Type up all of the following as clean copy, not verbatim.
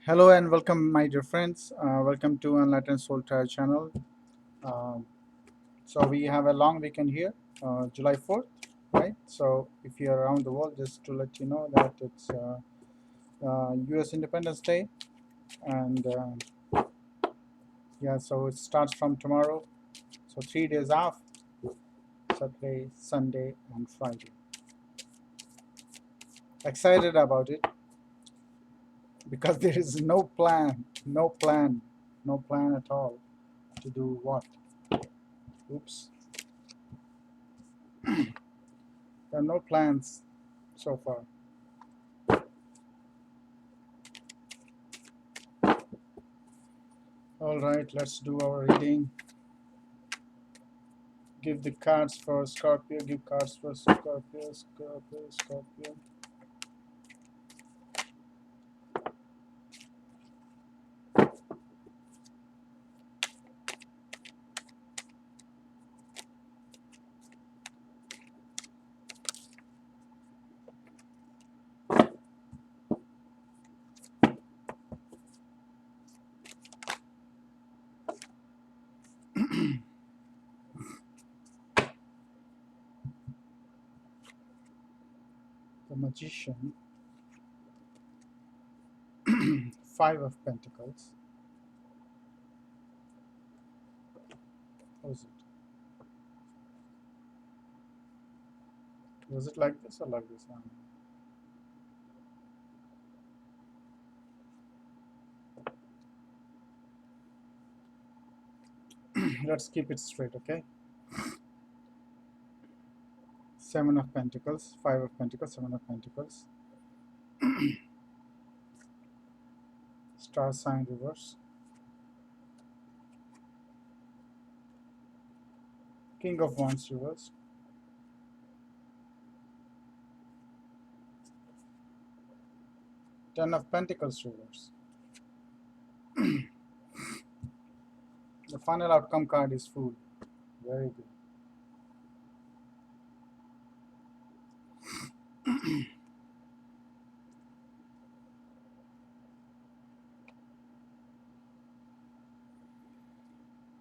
Hello and welcome, my dear friends. Welcome to Enlightened Soul Tarot channel. Um, so we have a long weekend here, July 4th, right? So if you're around the world, just to let you know that it's U.S. Independence Day, and yeah, so it starts from tomorrow. So 3 days off: Saturday, Sunday, and Friday. Excited about it because there is no plan at all to do what. Oops, there are no plans so far. All right, let's do our reading. Give the cards for Scorpio. Give cards for Scorpio. Scorpio. The Magician. Five of Pentacles. How is it? Was it like this or like this? Let's keep it straight, okay? Seven of Pentacles. Five of Pentacles. Seven of Pentacles. Star sign reverse. King of Wands reverse. Ten of Pentacles reverse. The final outcome card is Fool. Very good.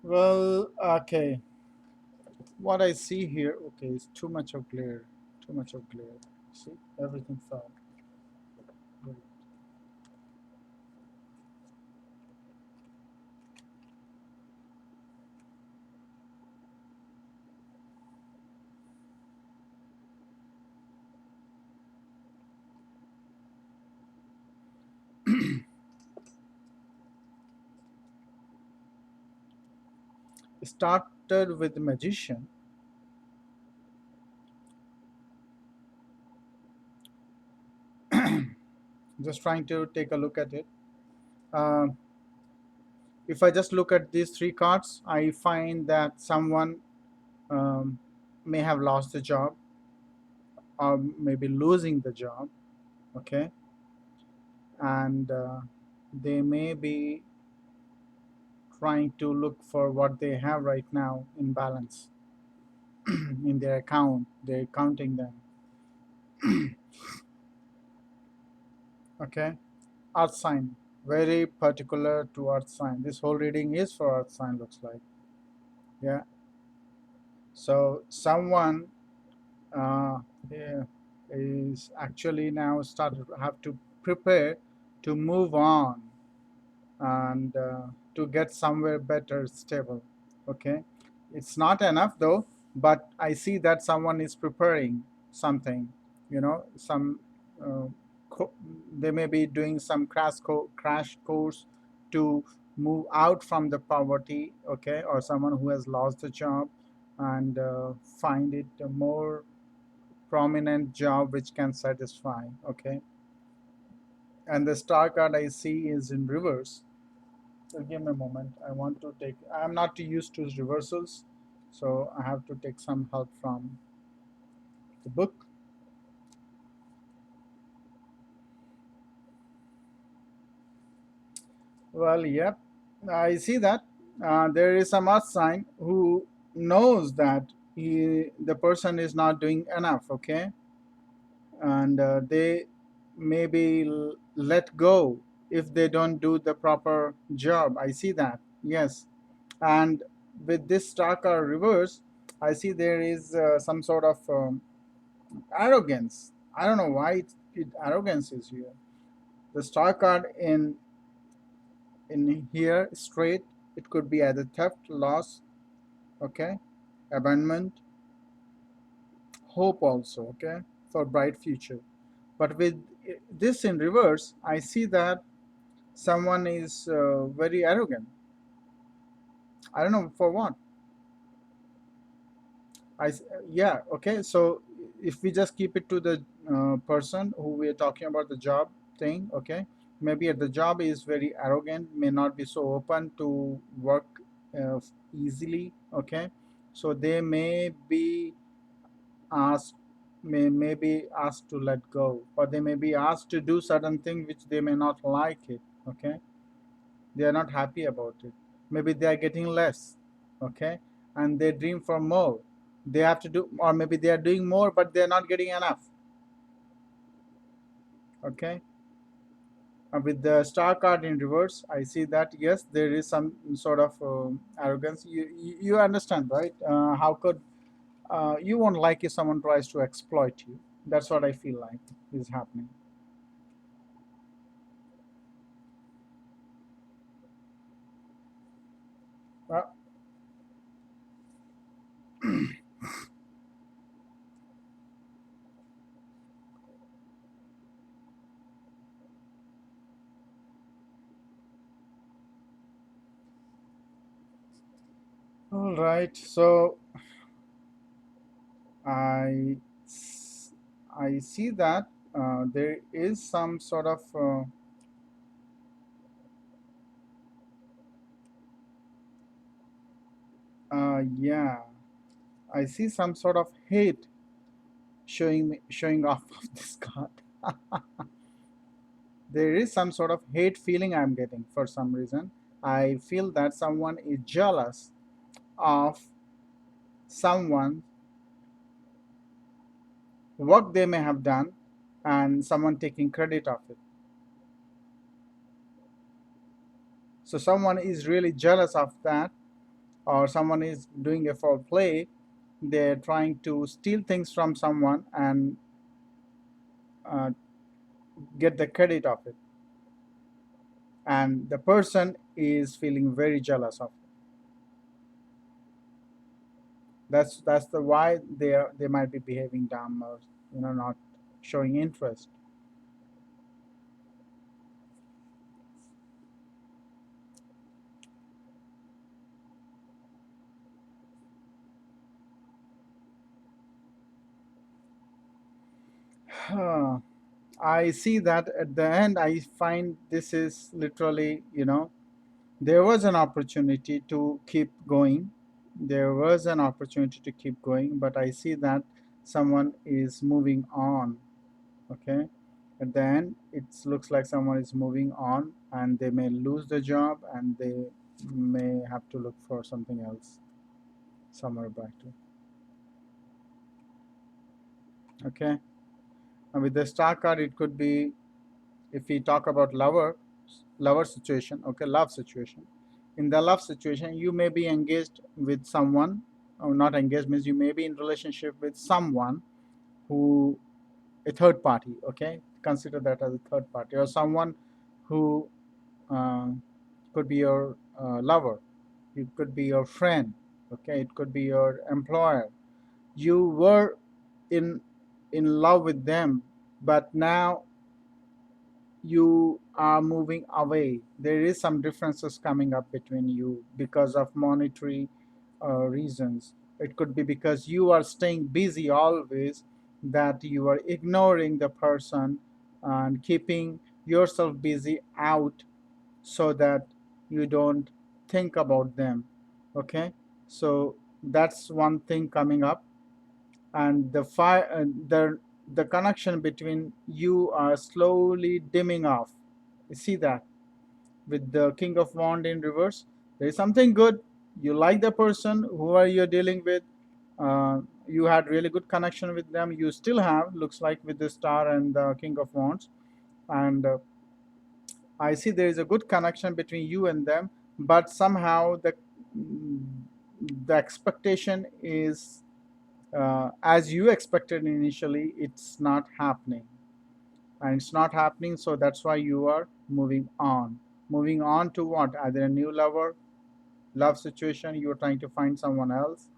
Well, okay. What I see here, okay, is too much of glare. Too much of glare. See, everything fell. Great. Started with the Magician. Just trying to take a look at it. If I just look at these three cards, I find that someone um, may have lost the job or maybe losing the job, okay? And they may be trying to look for what they have right now in balance in their account. They're counting them, okay? Earth sign, very particular to earth sign. This whole reading is for earth sign, looks like. Yeah. So someone yeah, is actually now started have to prepare to move on and to get somewhere better, stable. Okay, it's not enough though, but I see that someone is preparing something. You know, some uh, they may be doing some crash course to move out from the poverty. Okay, or someone who has lost the job and find it a more prominent job which can satisfy. Okay, and the star card I see is in reverse. So give me a moment. I want to take. I'm not used to reversals, so I have to take some help from the book. Well, yep, I see that there is some earth sign who knows that the person is not doing enough. Okay, and they maybe let go if they don't do the proper job. I see that, yes. And with this star card reverse, I see there is some sort of arrogance. I don't know why arrogance is here. The star card in here straight, it could be either theft, loss, okay, abandonment, hope also, okay, for bright future. But with this in reverse, I see that someone is very arrogant. I don't know for what. Yeah, okay. So if we just keep it to the person who we are talking about, the job thing, okay, maybe the job is very arrogant, may not be so open to work uh, easily, okay. So they asked may be asked to let go, or they may be asked to do certain thing which they may not like it, okay. They are not happy about it. Maybe they are getting less, okay, and they dream for more. They have to do, or maybe they are doing more but they are not getting enough, okay. And with the star card in reverse, I see that yes, there is some sort of arrogance. You understand, right? How could you won't like if someone tries to exploit you. That's what I feel like is happening. uh, all right, so I I see that there is some sort of yeah, I see some sort of hate showing off of this card. There is some sort of hate feeling I'm getting for some reason. I feel that someone is jealous of someone work they may have done and someone taking credit of it. So someone is really jealous of that, or someone is doing a foul play. They're trying to steal things from someone and uh, get the credit of it, and the person is feeling very jealous of it. That's the why they might be behaving dumb, or not showing interest. I see that at the end I find this is literally, there was an opportunity to keep going. There was an opportunity to keep going, but I see that someone is moving on, okay. At the end it looks like someone is moving on, and they may lose the job, and they may have to look for something else somewhere back to, okay. And with the star card, it could be, if we talk about lover situation, okay, love situation. In the love situation, you may be engaged with someone, or not engaged means you may be in relationship with someone who, a third party, okay, consider that as a third party, or someone who uh, could be your lover, it could be your friend, okay, it could be your employer. You were in love with them, but now you are moving away. There is some differences coming up between you because of monetary reasons. It could be because you are staying busy always, that you are ignoring the person and keeping yourself busy out, so that you don't think about them, okay. So that's one thing coming up. And the connection between you are slowly dimming off. You see that with the King of Wand in reverse. There is something good. You like the person who are you dealing with. You had really good connection with them. You still have, looks like, with the Star and the King of Wands. And I see there is a good connection between you and them, but somehow the expectation is as you expected initially. It's not happening, and it's not happening. So that's why you are moving on. Moving on to what? Either a new lover, love situation. You are trying to find someone else,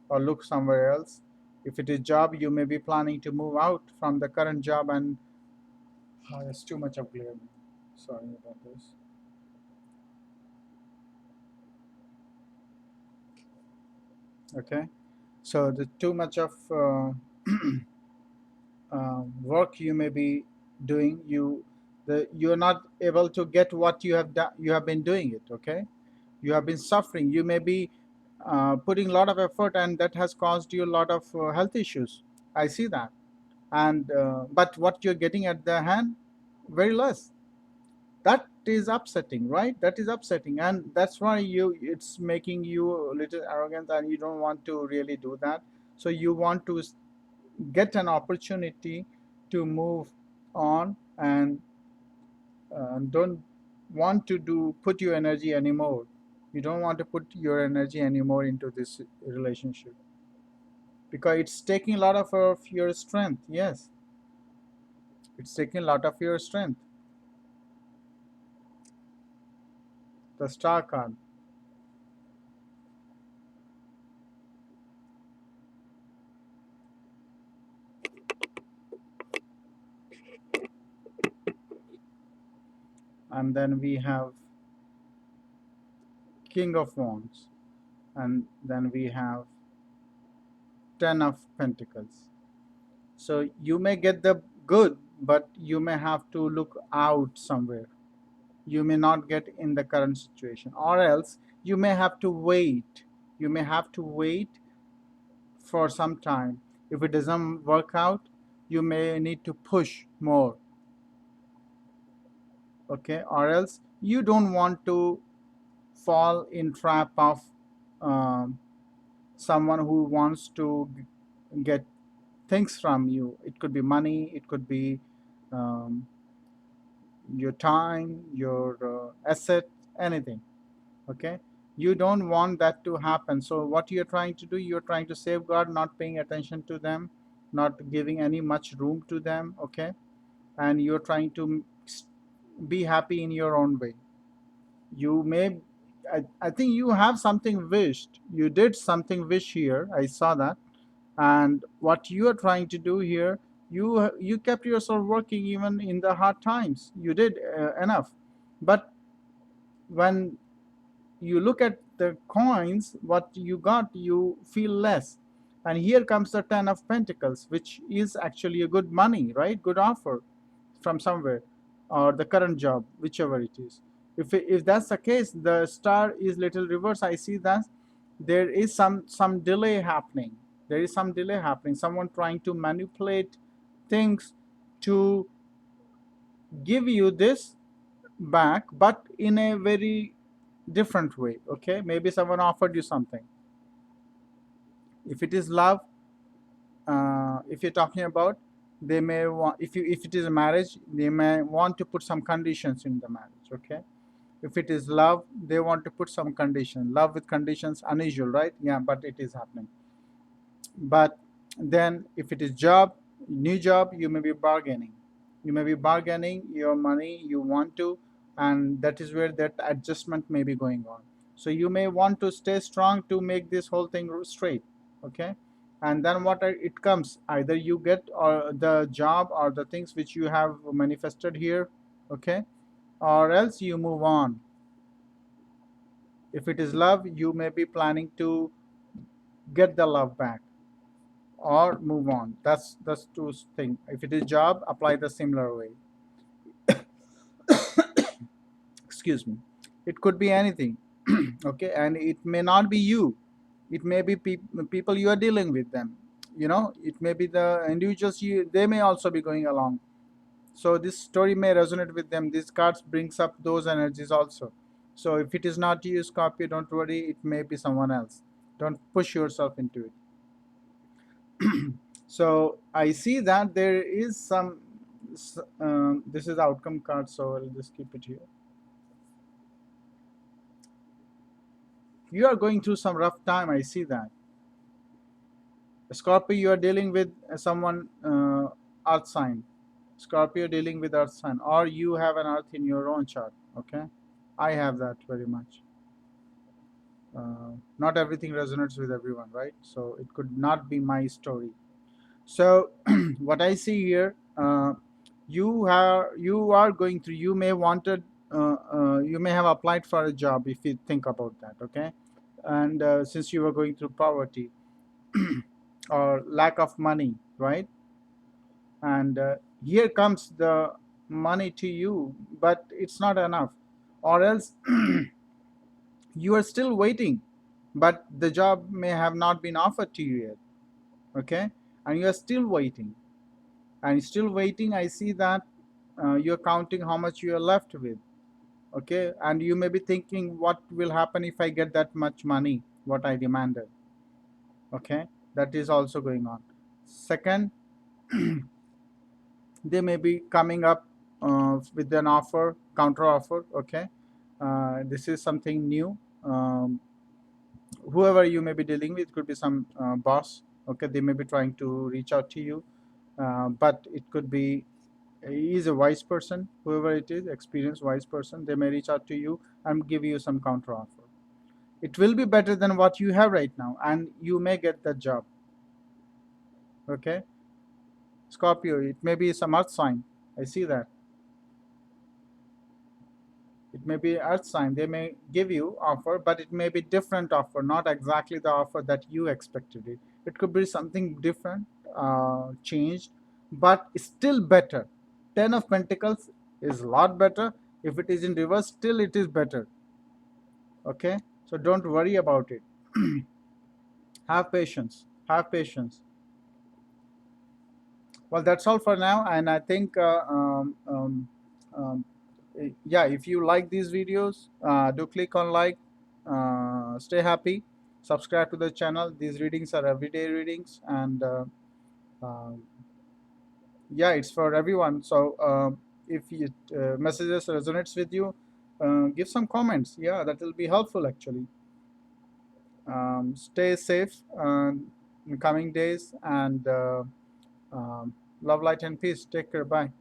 or look somewhere else. If it is job, you may be planning to move out from the current job. And there's too much of glare. Sorry about this. Okay, so the too much of work you may be doing, you're not able to get what you have done. You have been doing it. Okay, you have been suffering. You may be putting a lot of effort, and that has caused you a lot of health issues. I see that. And but what you're getting at the hand, very less. That is upsetting, right? That is upsetting, and that's why it's making you a little arrogant, and you don't want to really do that. So you want to get an opportunity to move on, and don't want to do put your energy anymore. You don't want to put your energy anymore into this relationship, because it's taking a lot of your strength. Yes, it's taking a lot of your strength. The star card. And then we have King of Wands, and then we have Ten of Pentacles. So you may get the good, but you may have to look out somewhere. You may not get in the current situation, or else you may have to wait. You may have to wait for some time. If it doesn't work out, you may need to push more. Okay, or else you don't want to fall in trap of um, someone who wants to get things from you. It could be money, it could be um, your time, your asset, anything. Okay, you don't want that to happen. So what you're trying to do, you're trying to safeguard, not paying attention to them, not giving any much room to them. Okay, and you're trying to be happy in your own way. You may, I think you have something wished. You did something wish here. I saw that. And what you are trying to do here, you kept yourself working even in the hard times. You did enough. But when you look at the coins, what you got, you feel less. And here comes the Ten of Pentacles, which is actually a good money, right? Good offer from somewhere, or the current job, whichever it is. If that's the case, the star is little reverse. I see that there is some delay happening. There is some delay happening. Someone trying to manipulate things to give you this back, but in a very different way. Okay, maybe someone offered you something. If it is love, if you're talking about, they may want, if it is a marriage, they may want to put some conditions in the marriage. Okay, if it is love, they want to put some condition. Love with conditions, unusual, right? Yeah, but it is happening. But then if it is job, new job, you may be bargaining. You may be bargaining your money you want to, and that is where that adjustment may be going on. So you may want to stay strong to make this whole thing straight. Okay, and then what it comes, either you get or the job or the things which you have manifested here. Okay, or else you move on. If it is love, you may be planning to get the love back or move on. That's two thing. If it is job, apply the similar way. Excuse me. It could be anything. Okay, and it may not be you. It may be people you are dealing with them. It may be the individuals they may also be going along. So this story may resonate with them. These cards brings up those energies also. So if it is not you, Scorpio, don't worry. It may be someone else. Don't push yourself into it. So I see that there is some this is the outcome card, so I'll just keep it here. You are going through some rough time, I see that. Scorpio, you are dealing with someone earth sign. Scorpio dealing with earth sign, or you have an earth in your own chart. Okay, I have that very much. Not everything resonates with everyone, right? So it could not be my story. So what I see here, you are going through. You may wanted. You may have applied for a job if you think about that. Okay, and since you were going through poverty or lack of money, right? And here comes the money to you, but it's not enough, or else you are still waiting, but the job may have not been offered to you yet. Okay, and you are still waiting, and still waiting. I see that you're counting how much you are left with. Okay, and you may be thinking, what will happen if I get that much money what I demanded? Okay, that is also going on. Second, they may be coming up with an offer, counter offer. Okay, this is something new. Whoever you may be dealing with, could be some boss. Okay, they may be trying to reach out to you, but it could be, he is a wise person, whoever it is, experienced wise person. They may reach out to you and give you some counter offer. It will be better than what you have right now, and you may get that job. Okay, Scorpio, it may be some earth sign. I see that. It may be earth sign. They may give you offer, but it may be different offer, not exactly the offer that you expected it. It could be something different, changed, but still better. 10 of Pentacles is a lot better. If it is in reverse, still it is better. Okay, so don't worry about it. Have patience. Have patience. Well, that's all for now, and I think um, yeah, if you like these videos, do click on like. Stay happy, subscribe to the channel. These readings are everyday readings, and um, yeah, it's for everyone. So if you messages resonates with you, give some comments. Yeah, that will be helpful actually. Stay safe in coming days, and love, light, and peace. Take care. Bye.